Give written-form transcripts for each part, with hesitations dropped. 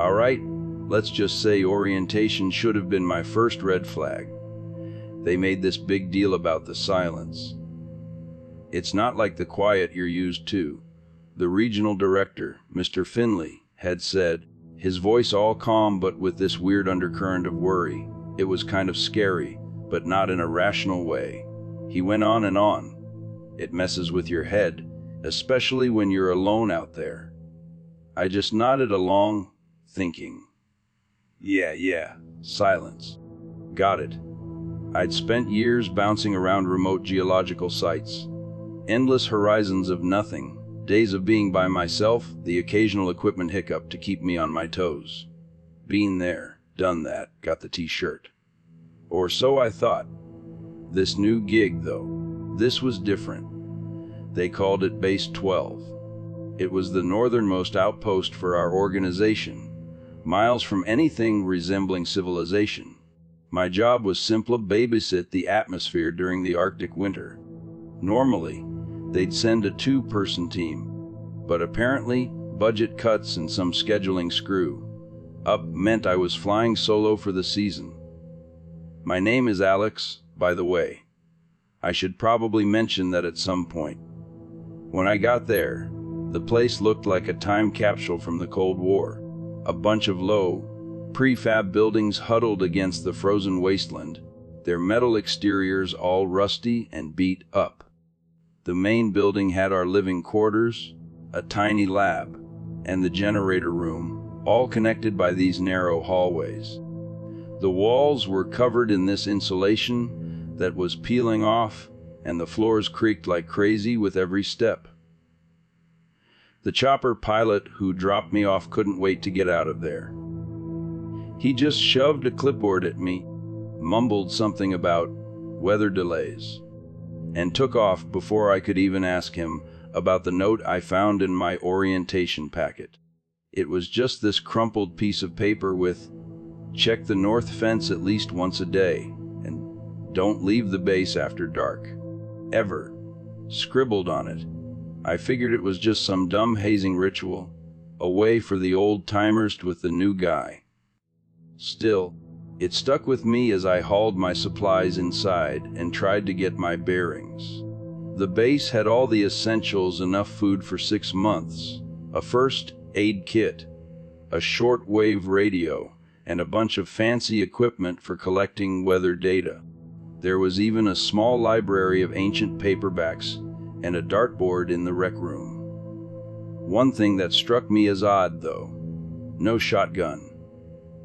Alright, let's just say orientation should have been my first red flag. They made this big deal about the silence. It's not like the quiet you're used to. The regional director, Mr. Finley, had said, his voice all calm but with this weird undercurrent of worry. It was kind of scary, but not in a rational way. He went on and on. It messes with your head, especially when you're alone out there. I just nodded along, thinking, yeah, silence. Got it. I'd spent years bouncing around remote geological sites. Endless horizons of nothing, days of being by myself, the occasional equipment hiccup to keep me on my toes. Been there, done that, got the t-shirt. Or so I thought. This new gig, though, this was different. They called it Base 12. It was the northernmost outpost for our organization, miles from anything resembling civilization. My job was simply babysit the atmosphere during the Arctic winter. Normally, they'd send a 2-person team, but apparently, budget cuts and some scheduling screw-up meant I was flying solo for the season. My name is Alex, by the way. I should probably mention that at some point. When I got there, the place looked like a time capsule from the Cold War. A bunch of low, prefab buildings huddled against the frozen wasteland, their metal exteriors all rusty and beat up. The main building had our living quarters, a tiny lab, and the generator room, all connected by these narrow hallways. The walls were covered in this insulation that was peeling off, and the floors creaked like crazy with every step. The chopper pilot who dropped me off couldn't wait to get out of there. He just shoved a clipboard at me, mumbled something about weather delays, and took off before I could even ask him about the note I found in my orientation packet. It was just this crumpled piece of paper with, "Check the north fence at least once a day, and don't leave the base after dark. Ever," scribbled on it. I figured it was just some dumb hazing ritual, a way for the old-timers with the new guy. Still, it stuck with me as I hauled my supplies inside and tried to get my bearings. The base had all the essentials, enough food for 6 months, a first aid kit, a shortwave radio, and a bunch of fancy equipment for collecting weather data. There was even a small library of ancient paperbacks and a dartboard in the rec room. One thing that struck me as odd, though, no shotgun.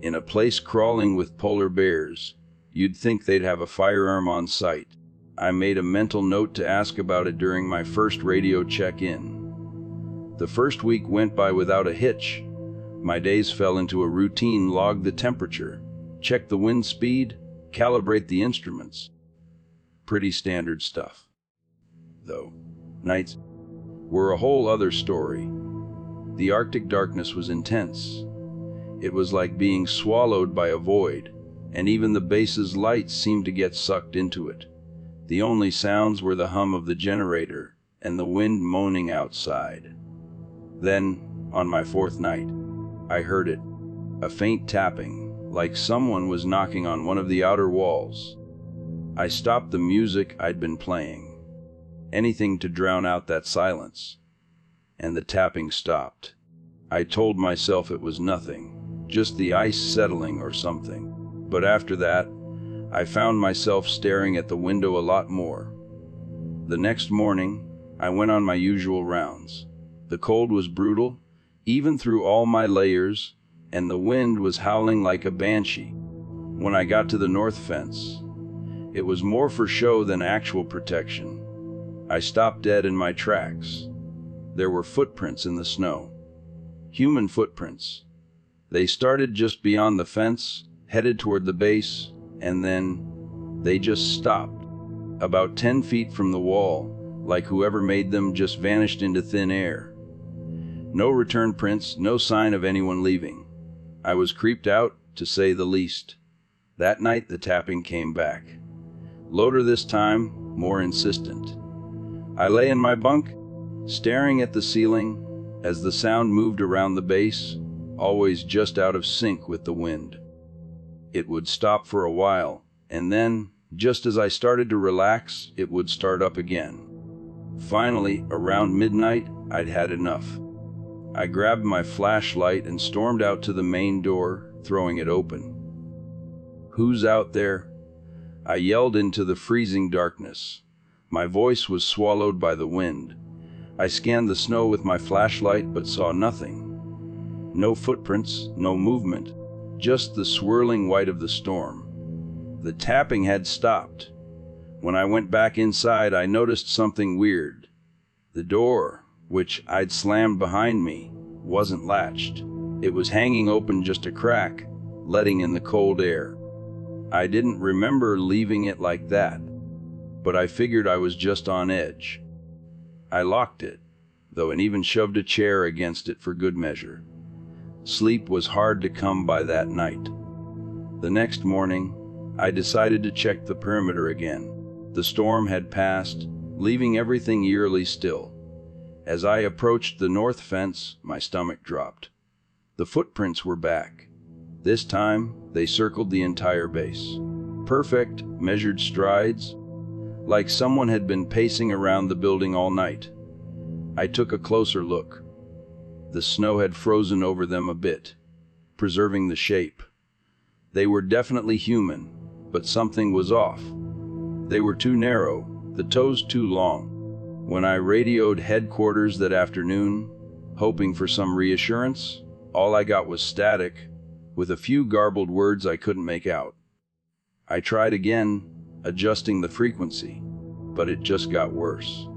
In a place crawling with polar bears, you'd think they'd have a firearm on site. I made a mental note to ask about it during my first radio check-in. The first week went by without a hitch. My days fell into a routine: log the temperature, check the wind speed, calibrate the instruments. Pretty standard stuff. Though, nights were a whole other story. The Arctic darkness was intense. It was like being swallowed by a void, and even the base's lights seemed to get sucked into it. The only sounds were the hum of the generator and the wind moaning outside. Then, on my 4th night, I heard it, a faint tapping, like someone was knocking on one of the outer walls. I stopped the music I'd been playing, anything to drown out that silence, and the tapping stopped. I told myself it was nothing, just the ice settling or something. But after that, I found myself staring at the window a lot more. The next morning, I went on my usual rounds. The cold was brutal, even through all my layers, and the wind was howling like a banshee. When I got to the north fence, it was more for show than actual protection. I stopped dead in my tracks. There were footprints in the snow. Human footprints. They started just beyond the fence, headed toward the base, and then they just stopped. About 10 feet from the wall, like whoever made them just vanished into thin air. No return prints, no sign of anyone leaving. I was creeped out, to say the least. That night the tapping came back. Louder this time, more insistent. I lay in my bunk, staring at the ceiling as the sound moved around the base, always just out of sync with the wind. It would stop for a while, and then, just as I started to relax, it would start up again. Finally, around midnight, I'd had enough. I grabbed my flashlight and stormed out to the main door, throwing it open. "Who's out there?" I yelled into the freezing darkness. My voice was swallowed by the wind. I scanned the snow with my flashlight but saw nothing. No footprints, no movement, just the swirling white of the storm. The tapping had stopped. When I went back inside, I noticed something weird. The door, which I'd slammed behind me, wasn't latched. It was hanging open just a crack, letting in the cold air. I didn't remember leaving it like that, but I figured I was just on edge. I locked it, though, and even shoved a chair against it for good measure. Sleep was hard to come by that night. The next morning, I decided to check the perimeter again. The storm had passed, leaving everything eerily still. As I approached the north fence, my stomach dropped. The footprints were back. This time, they circled the entire base. Perfect, measured strides, like someone had been pacing around the building all night. I took a closer look. The snow had frozen over them a bit, preserving the shape. They were definitely human, but something was off. They were too narrow, the toes too long. When I radioed headquarters that afternoon, hoping for some reassurance, all I got was static, with a few garbled words I couldn't make out. I tried again, adjusting the frequency, but it just got worse.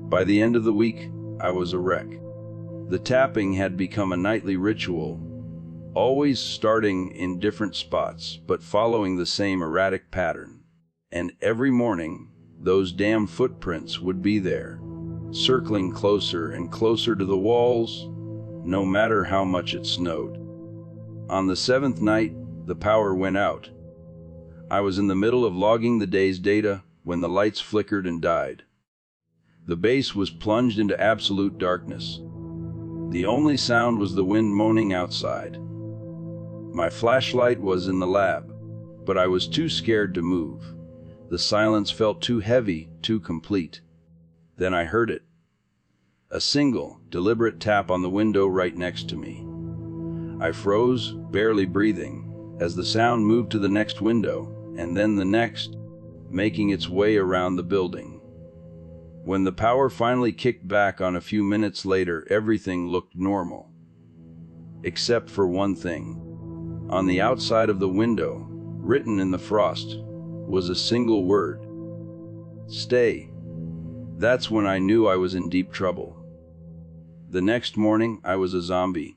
By the end of the week, I was a wreck. The tapping had become a nightly ritual, always starting in different spots, but following the same erratic pattern. And every morning, those damn footprints would be there, circling closer and closer to the walls, no matter how much it snowed. On the 7th night, the power went out. I was in the middle of logging the day's data when the lights flickered and died. The base was plunged into absolute darkness. The only sound was the wind moaning outside. My flashlight was in the lab, but I was too scared to move. The silence felt too heavy, too complete. Then I heard it. A single, deliberate tap on the window right next to me. I froze, barely breathing, as the sound moved to the next window, and then the next, making its way around the building. When the power finally kicked back on a few minutes later, everything looked normal. Except for one thing. On the outside of the window, written in the frost, was a single word. Stay. That's when I knew I was in deep trouble. The next morning, I was a zombie.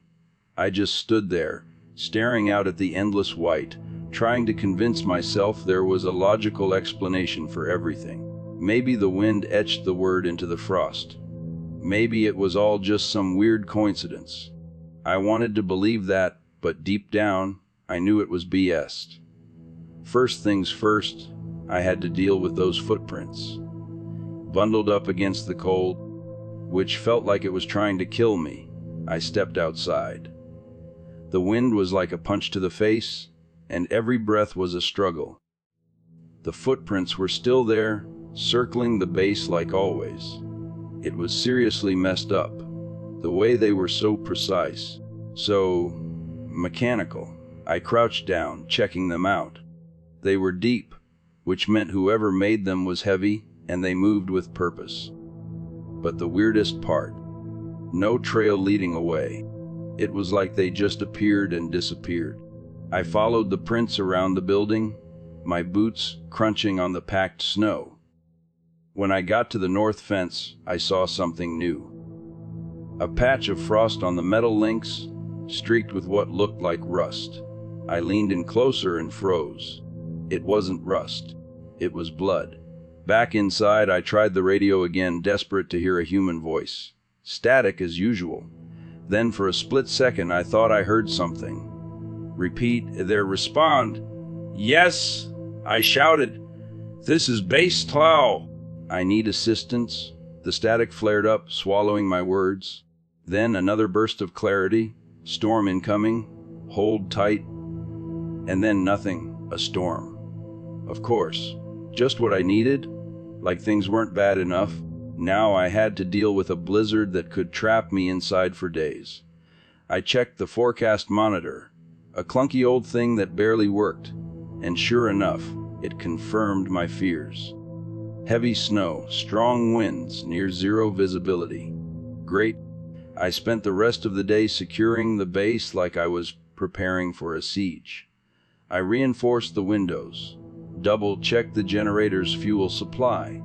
I just stood there, staring out at the endless white, trying to convince myself there was a logical explanation for everything. Maybe the wind etched the word into the frost. Maybe it was all just some weird coincidence. I wanted to believe that, but deep down, I knew it was BS. First things first, I had to deal with those footprints. Bundled up against the cold, which felt like it was trying to kill me, I stepped outside. The wind was like a punch to the face, and every breath was a struggle. The footprints were still there, circling the base like always. It was seriously messed up, the way they were so precise, so mechanical. I crouched down, checking them out. They were deep, which meant whoever made them was heavy, and they moved with purpose. But the weirdest part, no trail leading away. It was like they just appeared and disappeared. I followed the prints around the building, my boots crunching on the packed snow. When I got to the north fence, I saw something new. A patch of frost on the metal links, streaked with what looked like rust. I leaned in closer and froze. It wasn't rust. It was blood. Back inside, I tried the radio again, desperate to hear a human voice. Static as usual. Then for a split second, I thought I heard something. Repeat, there, respond. Yes, I shouted. This is Base Tlau. I need assistance. The static flared up, swallowing my words. Then another burst of clarity. Storm incoming, hold tight, and then nothing, a storm. Of course, just what I needed, like things weren't bad enough. Now I had to deal with a blizzard that could trap me inside for days. I checked the forecast monitor, a clunky old thing that barely worked, and sure enough, it confirmed my fears. Heavy snow, strong winds, near zero visibility. Great. I spent the rest of the day securing the base like I was preparing for a siege. I reinforced the windows, double-checked the generator's fuel supply,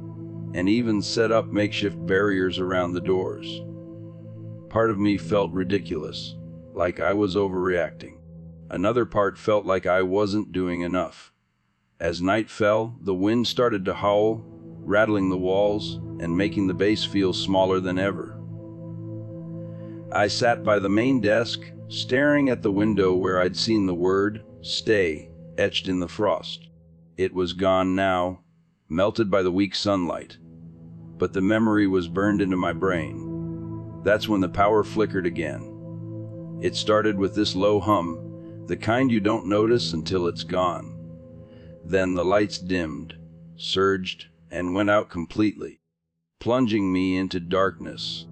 and even set up makeshift barriers around the doors. Part of me felt ridiculous, like I was overreacting. Another part felt like I wasn't doing enough. As night fell, the wind started to howl, rattling the walls and making the base feel smaller than ever. I sat by the main desk, staring at the window where I'd seen the word "stay" etched in the frost. It was gone now, melted by the weak sunlight. But the memory was burned into my brain. That's when the power flickered again. It started with this low hum, the kind you don't notice until it's gone. Then the lights dimmed, surged, and went out completely, plunging me into darkness.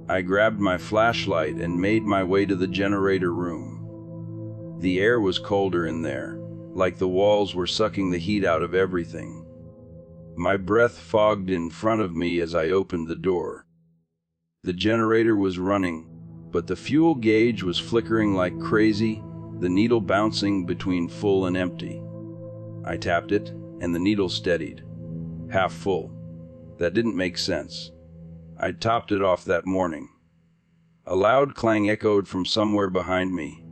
I grabbed my flashlight and made my way to the generator room. The air was colder in there, like the walls were sucking the heat out of everything. My breath fogged in front of me as I opened the door. The generator was running, but the fuel gauge was flickering like crazy, the needle bouncing between full and empty. I tapped it, and the needle steadied. Half full. That didn't make sense. I'd topped it off that morning. A loud clang echoed from somewhere behind me.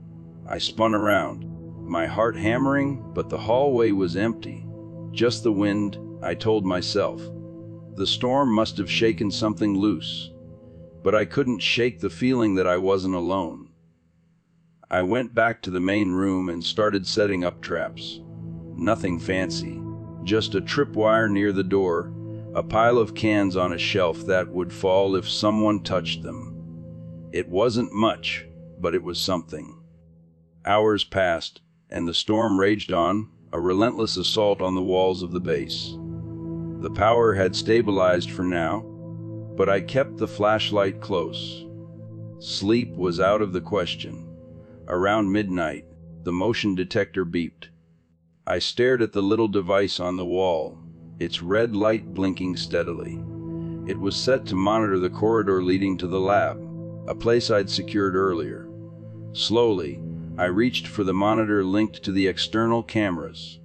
I spun around, my heart hammering, but the hallway was empty. Just the wind, I told myself. The storm must have shaken something loose, but I couldn't shake the feeling that I wasn't alone. I went back to the main room and started setting up traps. Nothing fancy, just a tripwire near the door, a pile of cans on a shelf that would fall if someone touched them. It wasn't much, but it was something. Hours passed, and the storm raged on, a relentless assault on the walls of the base. The power had stabilized for now, but I kept the flashlight close. Sleep was out of the question. Around midnight, the motion detector beeped. I stared at the little device on the wall, its red light blinking steadily. It was set to monitor the corridor leading to the lab, a place I'd secured earlier. Slowly, I reached for the monitor linked to the external cameras.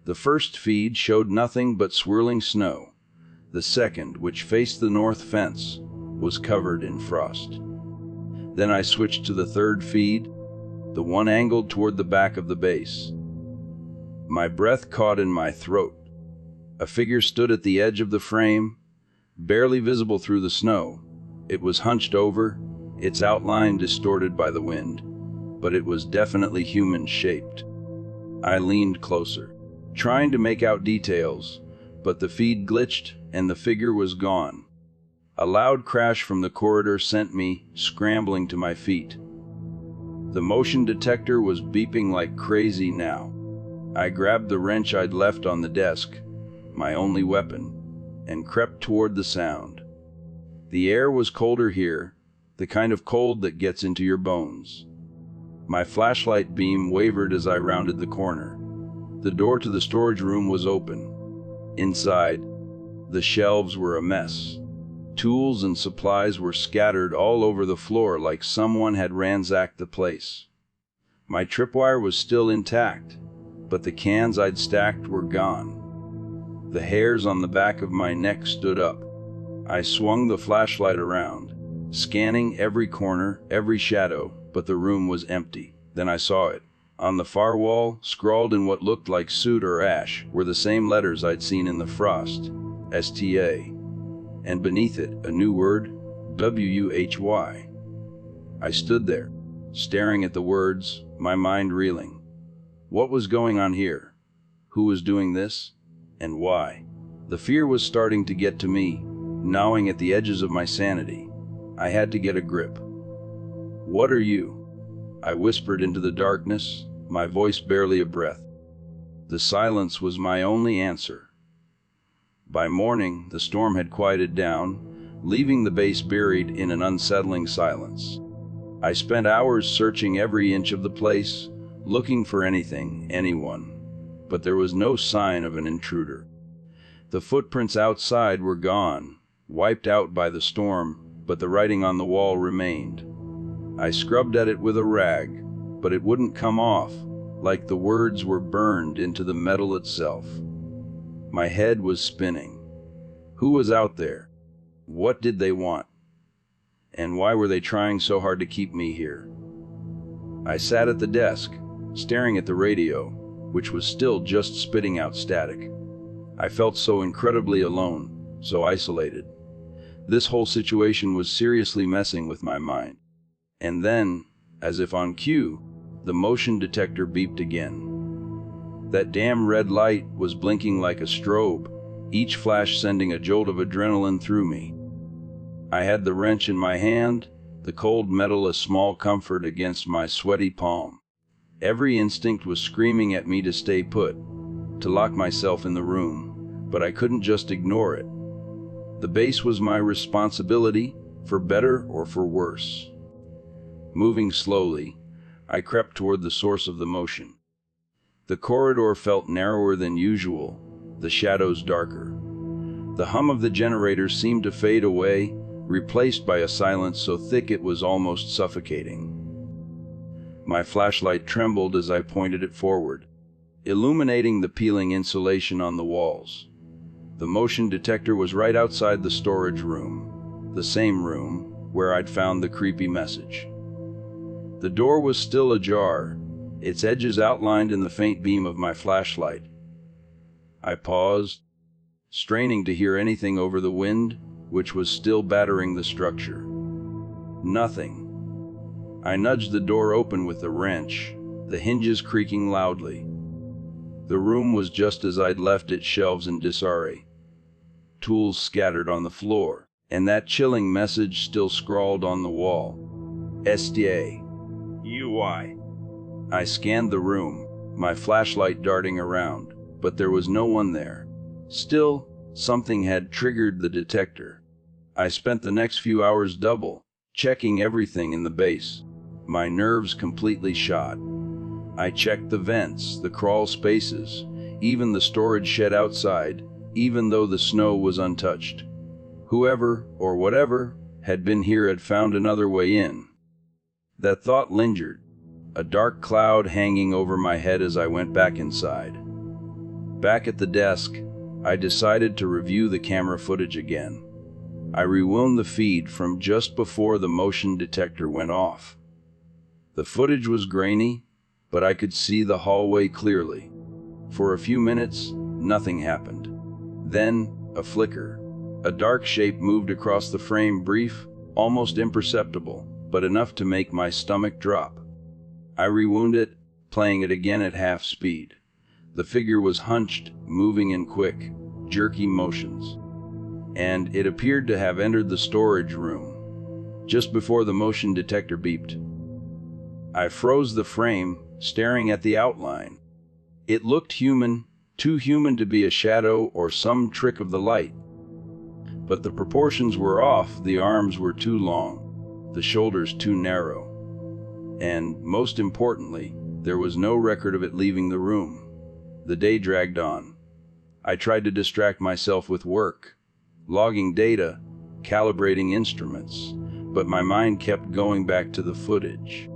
The first feed showed nothing but swirling snow. The second, which faced the north fence, was covered in frost. Then I switched to the third feed, the one angled toward the back of the base. My breath caught in my throat. A figure stood at the edge of the frame, barely visible through the snow. It was hunched over, its outline distorted by the wind, but it was definitely human-shaped. I leaned closer, trying to make out details, but the feed glitched and the figure was gone. A loud crash from the corridor sent me scrambling to my feet. The motion detector was beeping like crazy now. I grabbed the wrench I'd left on the desk, my only weapon, and crept toward the sound. The air was colder here, the kind of cold that gets into your bones. My flashlight beam wavered as I rounded the corner. The door to the storage room was open. Inside, the shelves were a mess. Tools and supplies were scattered all over the floor like someone had ransacked the place. My tripwire was still intact, but the cans I'd stacked were gone. The hairs on the back of my neck stood up. I swung the flashlight around, scanning every corner, every shadow, but the room was empty. Then I saw it. On the far wall, scrawled in what looked like soot or ash, were the same letters I'd seen in the frost, STA. And beneath it, a new word, WUHY. I stood there, staring at the words, my mind reeling. What was going on here? Who was doing this? And why? The fear was starting to get to me, gnawing at the edges of my sanity. I had to get a grip. What are you? I whispered into the darkness, my voice barely a breath. The silence was my only answer. By morning, the storm had quieted down, leaving the base buried in an unsettling silence. I spent hours searching every inch of the place, looking for anything, anyone, but there was no sign of an intruder. The footprints outside were gone, wiped out by the storm, but the writing on the wall remained. I scrubbed at it with a rag, but it wouldn't come off, like the words were burned into the metal itself. My head was spinning. Who was out there? What did they want? And why were they trying so hard to keep me here? I sat at the desk, staring at the radio, which was still just spitting out static. I felt so incredibly alone, so isolated. This whole situation was seriously messing with my mind. And then, as if on cue, the motion detector beeped again. That damn red light was blinking like a strobe, each flash sending a jolt of adrenaline through me. I had the wrench in my hand, the cold metal a small comfort against my sweaty palm. Every instinct was screaming at me to stay put, to lock myself in the room, but I couldn't just ignore it. The base was my responsibility, for better or for worse. Moving slowly, I crept toward the source of the motion. The corridor felt narrower than usual, the shadows darker. The hum of the generator seemed to fade away, replaced by a silence so thick it was almost suffocating. My flashlight trembled as I pointed it forward, illuminating the peeling insulation on the walls. The motion detector was right outside the storage room, the same room where I'd found the creepy message. The door was still ajar, its edges outlined in the faint beam of my flashlight. I paused, straining to hear anything over the wind, which was still battering the structure. Nothing. I nudged the door open with a wrench, the hinges creaking loudly. The room was just as I'd left it, shelves in disarray, tools scattered on the floor, and that chilling message still scrawled on the wall. SDA. UI. I scanned the room, my flashlight darting around, but there was no one there. Still, something had triggered the detector. I spent the next few hours double, checking everything in the base, my nerves completely shot. I checked the vents, the crawl spaces, even the storage shed outside, even though the snow was untouched. Whoever, or whatever, had been here had found another way in. That thought lingered, a dark cloud hanging over my head as I went back inside. Back at the desk, I decided to review the camera footage again. I rewound the feed from just before the motion detector went off. The footage was grainy, but I could see the hallway clearly. For a few minutes, nothing happened. Then, a flicker. A dark shape moved across the frame, brief, almost imperceptible, but enough to make my stomach drop. I rewound it, playing it again at half speed. The figure was hunched, moving in quick, jerky motions. And it appeared to have entered the storage room, just before the motion detector beeped. I froze the frame, staring at the outline. It looked human, too human to be a shadow or some trick of the light. But the proportions were off, the arms were too long, the shoulders too narrow. And, most importantly, there was no record of it leaving the room. The day dragged on. I tried to distract myself with work, logging data, calibrating instruments, but my mind kept going back to the footage.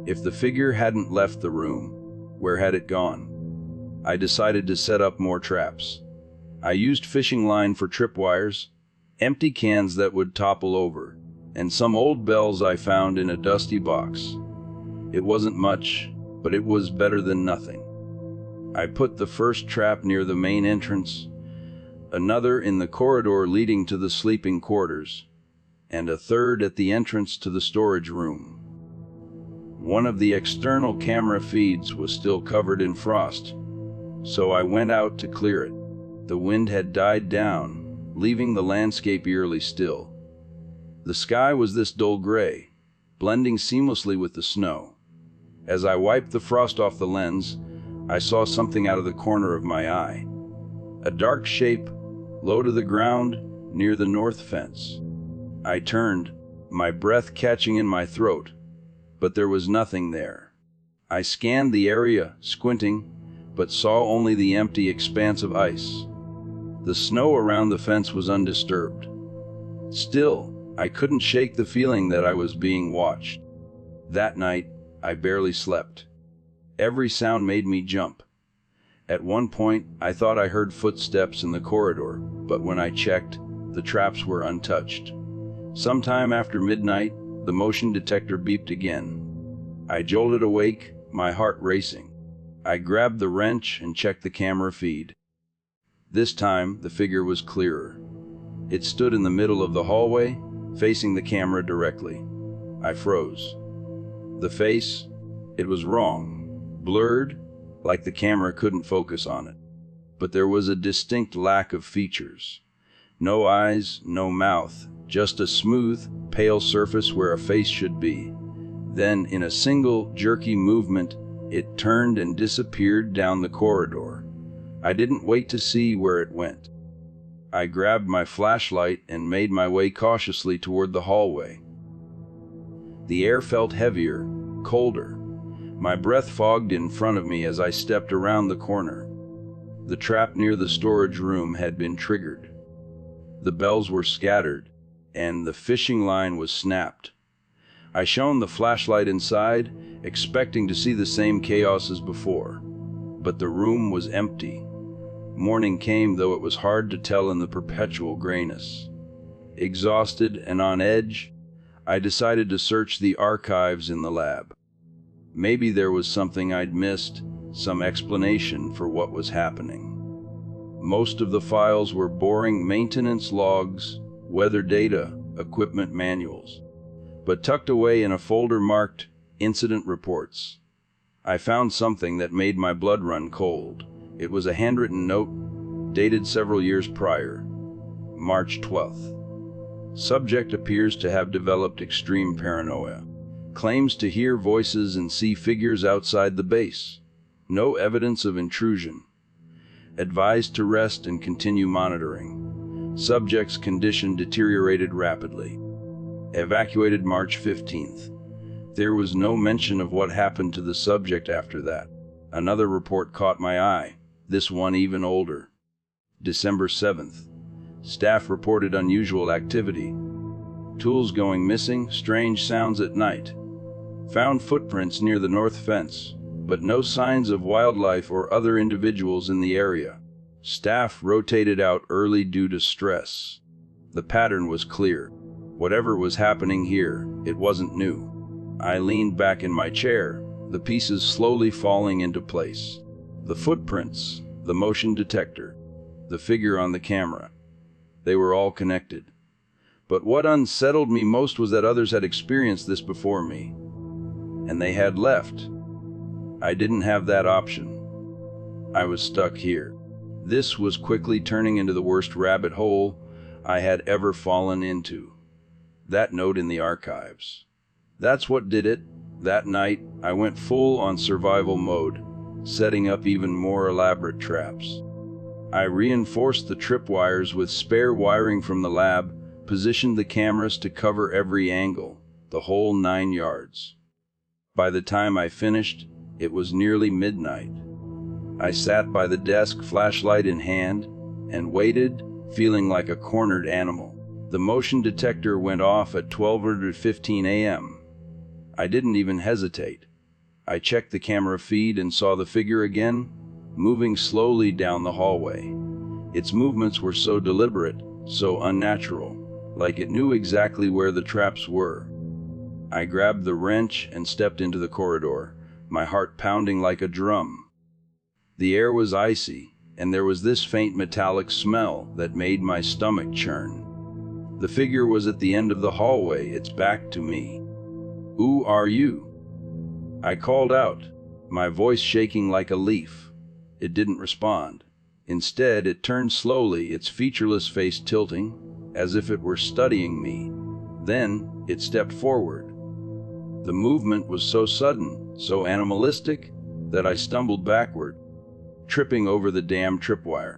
If the figure hadn't left the room, where had it gone? I decided to set up more traps. I used fishing line for tripwires, empty cans that would topple over, and some old bells I found in a dusty box. It wasn't much, but it was better than nothing. I put the first trap near the main entrance, another in the corridor leading to the sleeping quarters, and a third at the entrance to the storage room. One of the external camera feeds was still covered in frost, so I went out to clear it. The wind had died down, leaving the landscape eerily still. The sky was this dull gray, blending seamlessly with the snow. As I wiped the frost off the lens, I saw something out of the corner of my eye. A dark shape, low to the ground, near the north fence. I turned, my breath catching in my throat, but there was nothing there. I scanned the area, squinting, but saw only the empty expanse of ice. The snow around the fence was undisturbed. Still, I couldn't shake the feeling that I was being watched. That night, I barely slept. Every sound made me jump. At one point, I thought I heard footsteps in the corridor, but when I checked, the traps were untouched. Sometime after midnight, the motion detector beeped again. I jolted awake, my heart racing. I grabbed the wrench and checked the camera feed. This time, the figure was clearer. It stood in the middle of the hallway, facing the camera directly. I froze. The face, it was wrong, blurred, like the camera couldn't focus on it. But there was a distinct lack of features. No eyes, no mouth, just a smooth, pale surface where a face should be. Then, in a single, jerky movement, it turned and disappeared down the corridor. I didn't wait to see where it went. I grabbed my flashlight and made my way cautiously toward the hallway. The air felt heavier, colder. My breath fogged in front of me as I stepped around the corner. The trap near the storage room had been triggered. The bells were scattered, and the fishing line was snapped. I shone the flashlight inside, expecting to see the same chaos as before. But the room was empty. Morning came, though it was hard to tell in the perpetual grayness. Exhausted and on edge, I decided to search the archives in the lab. Maybe there was something I'd missed, some explanation for what was happening. Most of the files were boring maintenance logs, weather data, equipment manuals. But tucked away in a folder marked Incident Reports, I found something that made my blood run cold. It was a handwritten note, dated several years prior, March 12th. Subject appears to have developed extreme paranoia. Claims to hear voices and see figures outside the base. No evidence of intrusion. Advised to rest and continue monitoring. Subject's condition deteriorated rapidly. Evacuated March 15th. There was no mention of what happened to the subject after that. Another report caught my eye, this one even older. December 7th. Staff reported unusual activity. Tools going missing, strange sounds at night. Found footprints near the north fence, but no signs of wildlife or other individuals in the area. Staff rotated out early due to stress. The pattern was clear. Whatever was happening here, it wasn't new. I leaned back in my chair, the pieces slowly falling into place. The footprints, the motion detector, the figure on the camera. They were all connected. But what unsettled me most was that others had experienced this before me. And they had left. I didn't have that option. I was stuck here. This was quickly turning into the worst rabbit hole I had ever fallen into. That note in the archives. That's what did it. That night, I went full on survival mode, setting up even more elaborate traps. I reinforced the tripwires with spare wiring from the lab, positioned the cameras to cover every angle, the whole 9 yards. By the time I finished, it was nearly midnight. I sat by the desk, flashlight in hand, and waited, feeling like a cornered animal. The motion detector went off at 12:15 a.m. I didn't even hesitate. I checked the camera feed and saw the figure again, moving slowly down the hallway. Its movements were so deliberate, so unnatural, like it knew exactly where the traps were. I grabbed the wrench and stepped into the corridor, my heart pounding like a drum. The air was icy, and there was this faint metallic smell that made my stomach churn. The figure was at the end of the hallway, its back to me. "Who are you?" I called out, my voice shaking like a leaf. It didn't respond. Instead, it turned slowly, its featureless face tilting, as if it were studying me. Then, it stepped forward. The movement was so sudden, so animalistic, that I stumbled backward, tripping over the damn tripwire.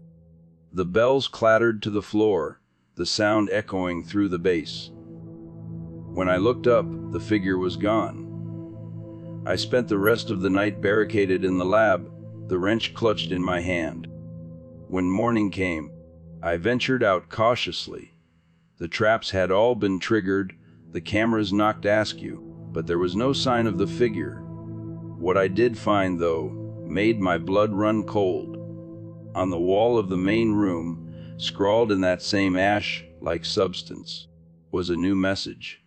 The bells clattered to the floor, the sound echoing through the base. When I looked up, the figure was gone. I spent the rest of the night barricaded in the lab, the wrench clutched in my hand. When morning came, I ventured out cautiously. The traps had all been triggered, the cameras knocked askew, but there was no sign of the figure. What I did find, though, made my blood run cold. On the wall of the main room, scrawled in that same ash-like substance, was a new message.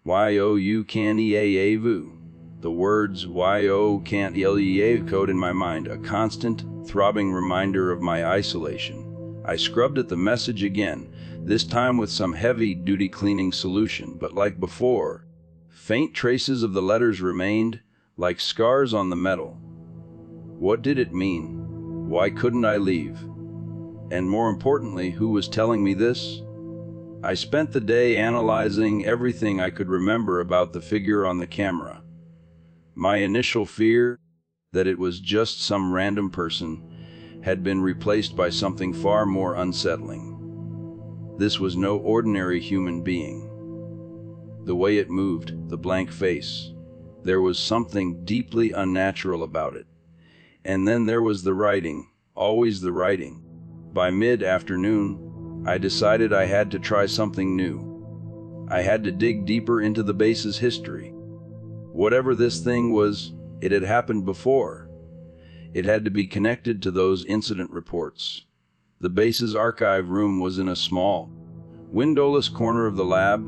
"You can't eavu." The words "yo can't eavu" in my mind, a constant, throbbing reminder of my isolation. I scrubbed at the message again, this time with some heavy-duty cleaning solution, but like before, faint traces of the letters remained, like scars on the metal. What did it mean? Why couldn't I leave? And more importantly, who was telling me this? I spent the day analyzing everything I could remember about the figure on the camera. My initial fear, that it was just some random person, had been replaced by something far more unsettling. This was no ordinary human being. The way it moved, the blank face, there was something deeply unnatural about it. And then there was the writing, always the writing. By mid-afternoon, I decided I had to try something new. I had to dig deeper into the base's history. Whatever this thing was, it had happened before. It had to be connected to those incident reports. The base's archive room was in a small, windowless corner of the lab,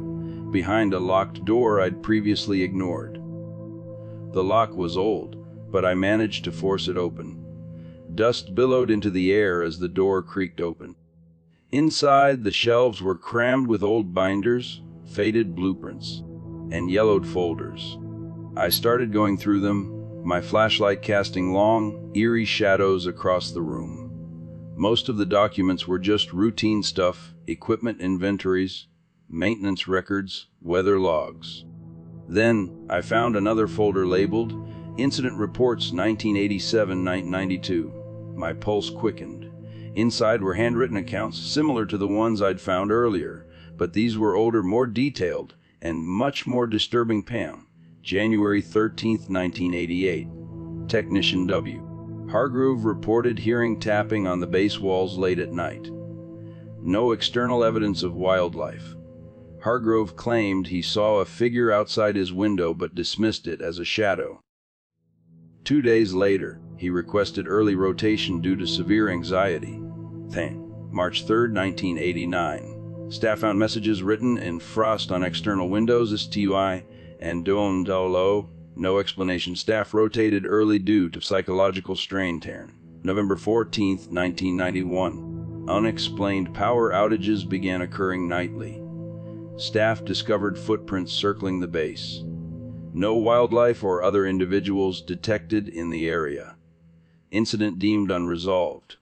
behind a locked door I'd previously ignored. The lock was old, but I managed to force it open. Dust billowed into the air as the door creaked open. Inside, the shelves were crammed with old binders, faded blueprints, and yellowed folders. I started going through them, my flashlight casting long, eerie shadows across the room. Most of the documents were just routine stuff, equipment inventories, maintenance records, weather logs. Then, I found another folder labeled Incident Reports 1987-1992. My pulse quickened. Inside were handwritten accounts similar to the ones I'd found earlier, but these were older, more detailed, and much more disturbing. Pam, January 13, 1988. Technician W. Hargrove reported hearing tapping on the base walls late at night. No external evidence of wildlife. Hargrove claimed he saw a figure outside his window but dismissed it as a shadow. 2 days later, he requested early rotation due to severe anxiety. March 3, 1989. Staff found messages written in frost on external windows, STY, and Don Dolo. No explanation. Staff rotated early due to psychological strain. November 14, 1991. Unexplained power outages began occurring nightly. Staff discovered footprints circling the base. No wildlife or other individuals detected in the area. Incident deemed unresolved.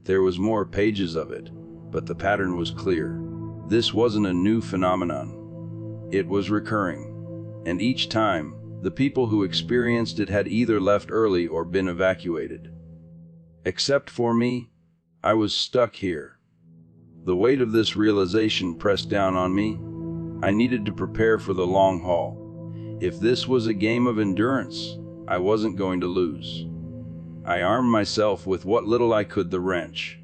There was more pages of it, but the pattern was clear. This wasn't a new phenomenon. It was recurring. And each time, the people who experienced it had either left early or been evacuated. Except for me, I was stuck here. The weight of this realization pressed down on me. I needed to prepare for the long haul. If this was a game of endurance, I wasn't going to lose. I armed myself with what little I could: the wrench,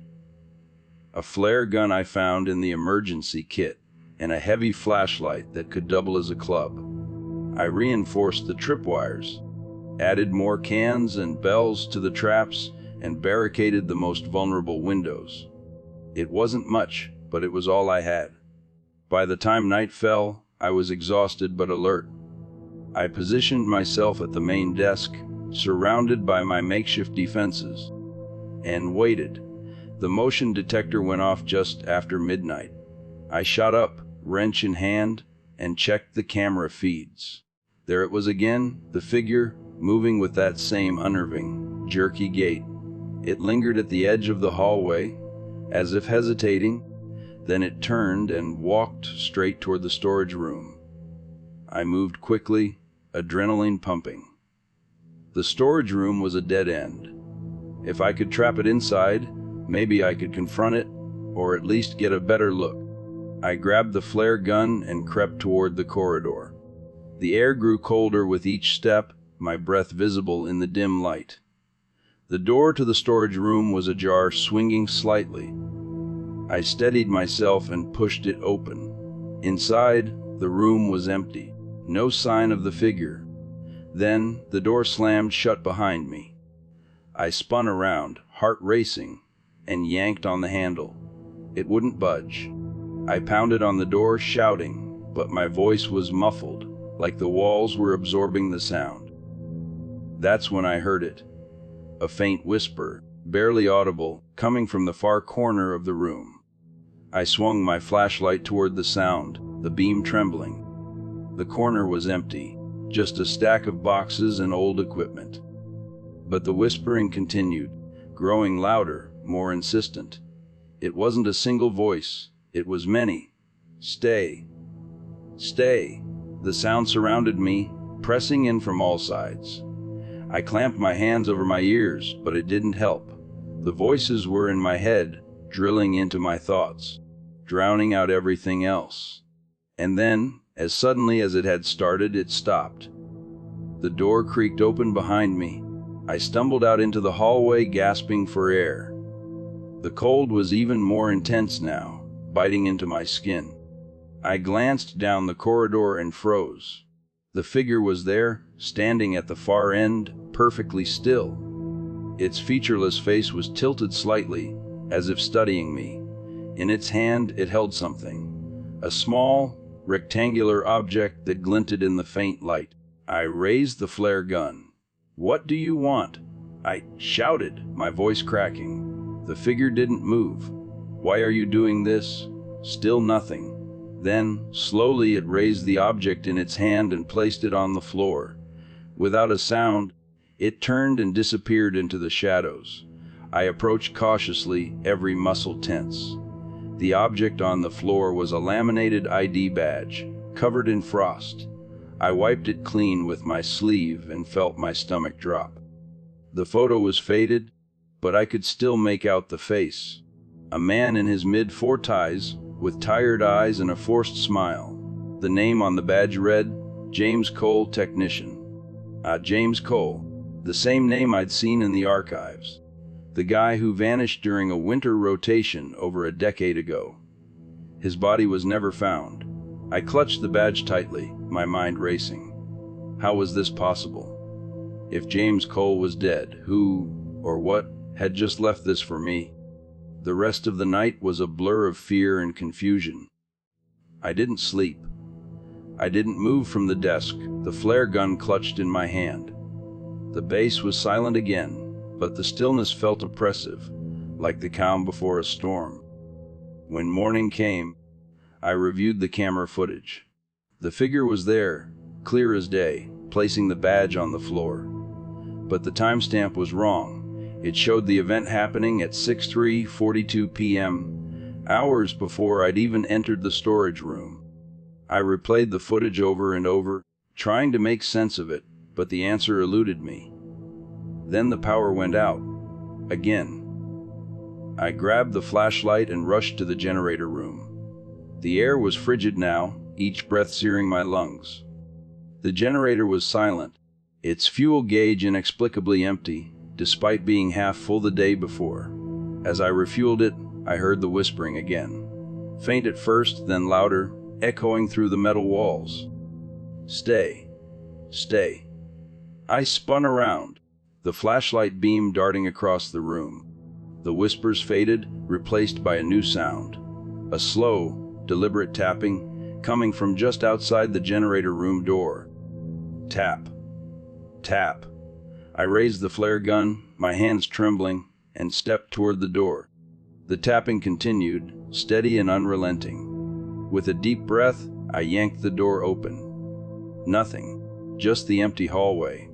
a flare gun I found in the emergency kit, and a heavy flashlight that could double as a club. I reinforced the tripwires, added more cans and bells to the traps, and barricaded the most vulnerable windows. It wasn't much, but it was all I had. By the time night fell, I was exhausted but alert. I positioned myself at the main desk, surrounded by my makeshift defenses, and waited. The motion detector went off just after midnight. I shot up, wrench in hand, and checked the camera feeds. There it was again, the figure, moving with that same unnerving, jerky gait. It lingered at the edge of the hallway, as if hesitating, then it turned and walked straight toward the storage room. I moved quickly, adrenaline pumping. The storage room was a dead end. If I could trap it inside, maybe I could confront it, or at least get a better look. I grabbed the flare gun and crept toward the corridor. The air grew colder with each step, my breath visible in the dim light. The door to the storage room was ajar, swinging slightly. I steadied myself and pushed it open. Inside, the room was empty. No sign of the figure. Then, the door slammed shut behind me. I spun around, heart racing, and yanked on the handle. It wouldn't budge. I pounded on the door, shouting, but my voice was muffled, like the walls were absorbing the sound. That's when I heard it. A faint whisper, barely audible, coming from the far corner of the room. I swung my flashlight toward the sound, the beam trembling. The corner was empty, just a stack of boxes and old equipment. But the whispering continued, growing louder, more insistent. It wasn't a single voice, it was many. Stay. Stay. The sound surrounded me, pressing in from all sides. I clamped my hands over my ears, but it didn't help. The voices were in my head, drilling into my thoughts, drowning out everything else. And then, as suddenly as it had started, it stopped. The door creaked open behind me. I stumbled out into the hallway, gasping for air. The cold was even more intense now, biting into my skin. I glanced down the corridor and froze. The figure was there, standing at the far end, perfectly still. Its featureless face was tilted slightly, as if studying me. In its hand, it held something. A small, rectangular object that glinted in the faint light. I raised the flare gun. "What do you want?" I shouted, my voice cracking. The figure didn't move. "Why are you doing this?" Still nothing. Then, slowly, it raised the object in its hand and placed it on the floor. Without a sound, it turned and disappeared into the shadows. I approached cautiously, every muscle tense. The object on the floor was a laminated ID badge, covered in frost. I wiped it clean with my sleeve and felt my stomach drop. The photo was faded, but I could still make out the face. A man in his mid-40s, with tired eyes and a forced smile. The name on the badge read, James Cole, Technician. James Cole, the same name I'd seen in the archives. The guy who vanished during a winter rotation over a decade ago. His body was never found. I clutched the badge tightly, my mind racing. How was this possible? If James Cole was dead, who, or what, had just left this for me? The rest of the night was a blur of fear and confusion. I didn't sleep. I didn't move from the desk, the flare gun clutched in my hand. The bass was silent again, but the stillness felt oppressive, like the calm before a storm. When morning came, I reviewed the camera footage. The figure was there, clear as day, placing the badge on the floor. But the timestamp was wrong. It showed the event happening at 6:42 p.m., hours before I'd even entered the storage room. I replayed the footage over and over, trying to make sense of it, but the answer eluded me. Then the power went out. Again. I grabbed the flashlight and rushed to the generator room. The air was frigid now, each breath searing my lungs. The generator was silent, its fuel gauge inexplicably empty, despite being half full the day before. As I refueled it, I heard the whispering again. Faint at first, then louder, echoing through the metal walls. Stay. Stay. I spun around, the flashlight beam darting across the room. The whispers faded, replaced by a new sound. A slow, deliberate tapping, coming from just outside the generator room door. Tap. Tap. I raised the flare gun, my hands trembling, and stepped toward the door. The tapping continued, steady and unrelenting. With a deep breath, I yanked the door open. Nothing, just the empty hallway.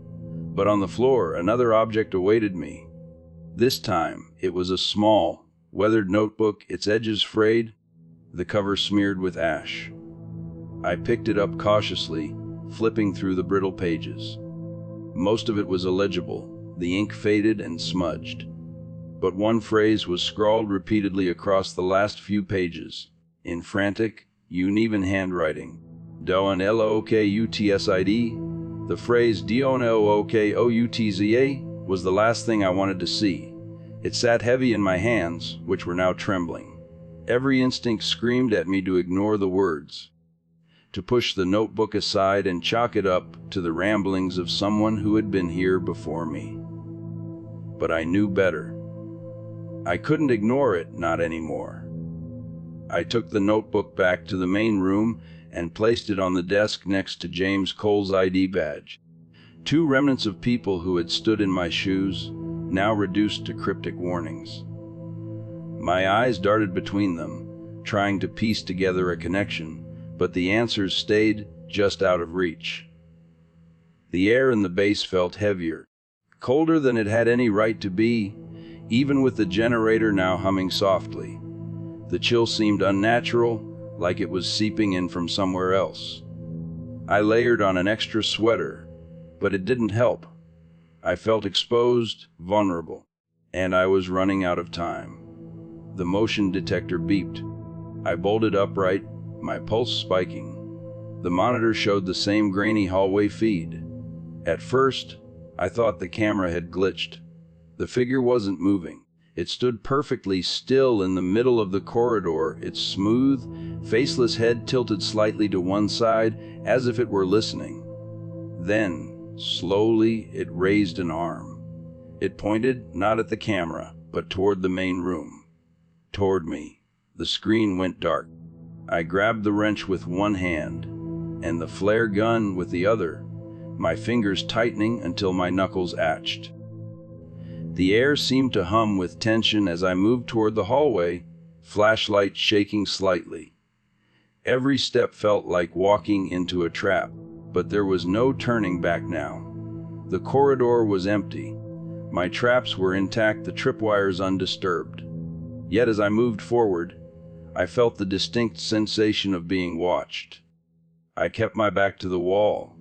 But on the floor, another object awaited me. This time, it was a small, weathered notebook, its edges frayed, the cover smeared with ash. I picked it up cautiously, flipping through the brittle pages. Most of it was illegible, the ink faded and smudged. But one phrase was scrawled repeatedly across the last few pages, in frantic, uneven handwriting. DONLOKUTSID, the phrase DONLOKOUTZA, was the last thing I wanted to see. It sat heavy in my hands, which were now trembling. Every instinct screamed at me to ignore the words, to push the notebook aside and chalk it up to the ramblings of someone who had been here before me. But I knew better. I couldn't ignore it, not anymore. I took the notebook back to the main room and placed it on the desk next to James Cole's ID badge. Two remnants of people who had stood in my shoes, now reduced to cryptic warnings. My eyes darted between them, trying to piece together a connection, but the answers stayed just out of reach. The air in the base felt heavier, colder than it had any right to be, even with the generator now humming softly. The chill seemed unnatural, like it was seeping in from somewhere else. I layered on an extra sweater, but it didn't help. I felt exposed, vulnerable, and I was running out of time. The motion detector beeped. I bolted upright, my pulse spiking. The monitor showed the same grainy hallway feed. At first, I thought the camera had glitched. The figure wasn't moving. It stood perfectly still in the middle of the corridor, its smooth, faceless head tilted slightly to one side, as if it were listening. Then, slowly, it raised an arm. It pointed not at the camera, but toward the main room. Toward me. The screen went dark. I grabbed the wrench with one hand, and the flare gun with the other, my fingers tightening until my knuckles atched. The air seemed to hum with tension as I moved toward the hallway, flashlight shaking slightly. Every step felt like walking into a trap, but there was no turning back now. The corridor was empty. My traps were intact, the tripwires undisturbed. Yet as I moved forward, I felt the distinct sensation of being watched. I kept my back to the wall,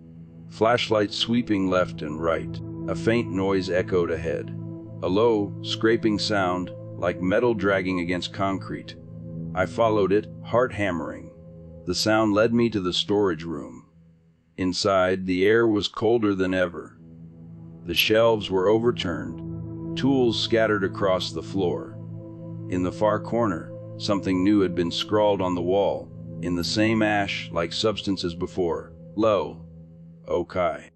flashlight sweeping left and right. A faint noise echoed ahead, a low, scraping sound like metal dragging against concrete. I followed it, heart hammering. The sound led me to the storage room. Inside, the air was colder than ever. The shelves were overturned, tools scattered across the floor. In the far corner, something new had been scrawled on the wall, in the same ash-like substance as before. Lo, Okai.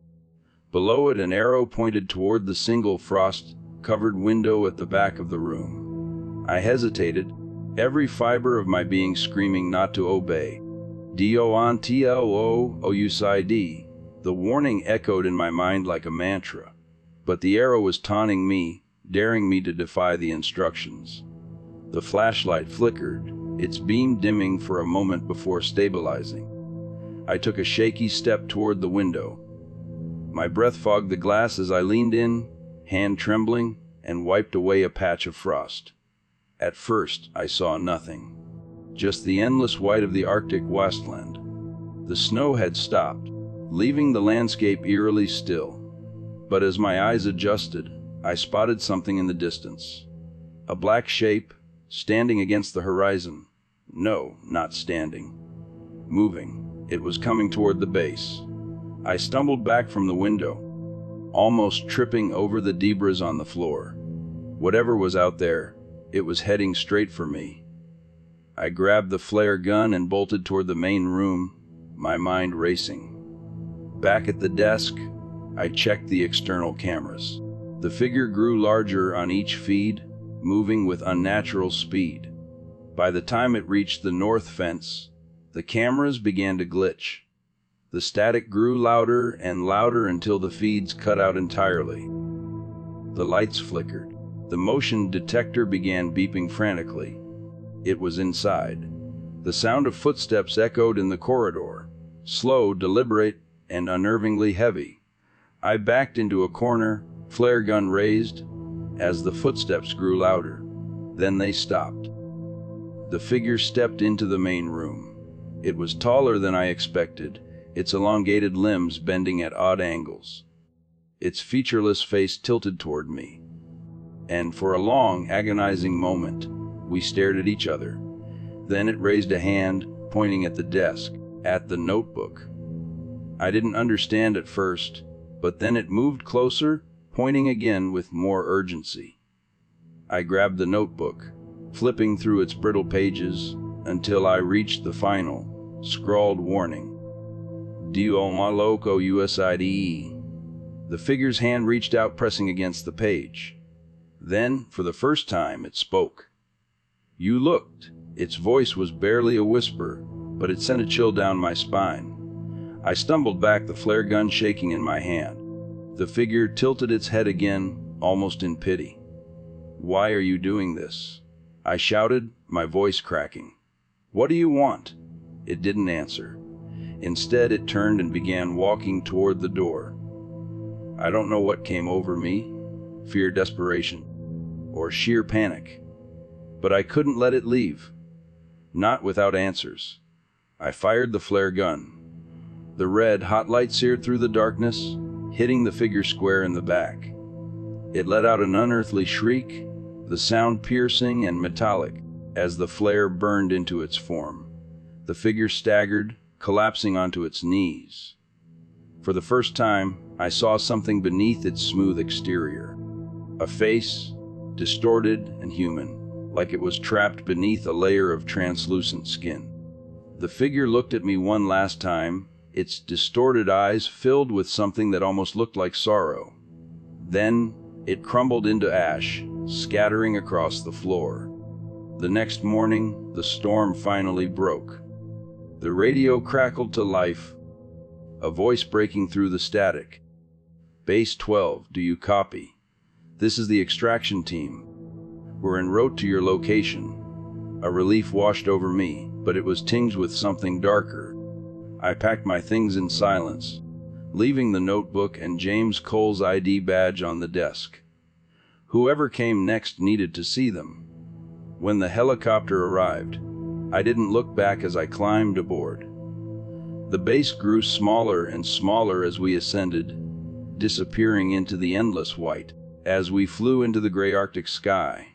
Below it, an arrow pointed toward the single frost-covered window at the back of the room. I hesitated, every fiber of my being screaming not to obey. DONTLOOUSID. The warning echoed in my mind like a mantra. But the arrow was taunting me, daring me to defy the instructions. The flashlight flickered, its beam dimming for a moment before stabilizing. I took a shaky step toward the window. My breath fogged the glass as I leaned in, hand trembling, and wiped away a patch of frost. At first, I saw nothing. Just the endless white of the Arctic wasteland. The snow had stopped, leaving the landscape eerily still. But as my eyes adjusted, I spotted something in the distance. A black shape, standing against the horizon. No, not standing. Moving. It was coming toward the base. I stumbled back from the window, almost tripping over the debris on the floor. Whatever was out there, it was heading straight for me. I grabbed the flare gun and bolted toward the main room, my mind racing. Back at the desk, I checked the external cameras. The figure grew larger on each feed, moving with unnatural speed. By the time it reached the north fence, the cameras began to glitch. The static grew louder and louder until the feeds cut out entirely. The lights flickered. The motion detector began beeping frantically. It was inside. The sound of footsteps echoed in the corridor, slow, deliberate, and unnervingly heavy. I backed into a corner, flare gun raised, as the footsteps grew louder. Then they stopped. The figure stepped into the main room. It was taller than I expected, its elongated limbs bending at odd angles, its featureless face tilted toward me. And for a long, agonizing moment, we stared at each other. Then it raised a hand, pointing at the desk, at the notebook. I didn't understand at first, but then it moved closer, pointing again with more urgency. I grabbed the notebook, flipping through its brittle pages until I reached the final, scrawled warning. Dio Maloco USIDE. The figure's hand reached out, pressing against the page. Then, for the first time, it spoke. You looked. Its voice was barely a whisper, but it sent a chill down my spine. I stumbled back, the flare gun shaking in my hand. The figure tilted its head again, almost in pity. Why are you doing this? I shouted, my voice cracking. What do you want? It didn't answer. Instead, it turned and began walking toward the door. I don't know what came over me, fear, desperation, or sheer panic. But I couldn't let it leave. Not without answers. I fired the flare gun. The red hot light seared through the darkness, hitting the figure square in the back. It let out an unearthly shriek, the sound piercing and metallic, as the flare burned into its form. The figure staggered, collapsing onto its knees. For the first time, I saw something beneath its smooth exterior. A face, distorted and human, like it was trapped beneath a layer of translucent skin. The figure looked at me one last time, its distorted eyes filled with something that almost looked like sorrow. Then it crumbled into ash, scattering across the floor. The next morning, the storm finally broke. The radio crackled to life, a voice breaking through the static. Base 12, do you copy? This is the extraction team. We're en route to your location. A relief washed over me, but it was tinged with something darker. I packed my things in silence, leaving the notebook and James Cole's ID badge on the desk. Whoever came next needed to see them. When the helicopter arrived, I didn't look back as I climbed aboard. The base grew smaller and smaller as we ascended, disappearing into the endless white. As we flew into the gray Arctic sky,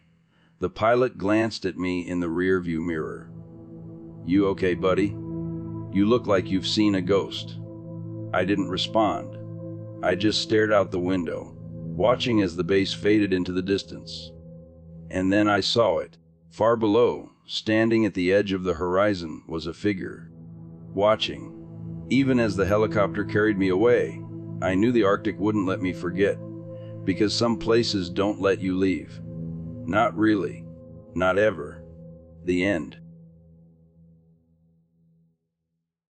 the pilot glanced at me in the rearview mirror. You okay, buddy? You look like you've seen a ghost. I didn't respond. I just stared out the window, watching as the base faded into the distance. And then I saw it. Far below, standing at the edge of the horizon, was a figure, watching. Even as the helicopter carried me away, I knew the Arctic wouldn't let me forget, because some places don't let you leave. Not really. Not ever. The end.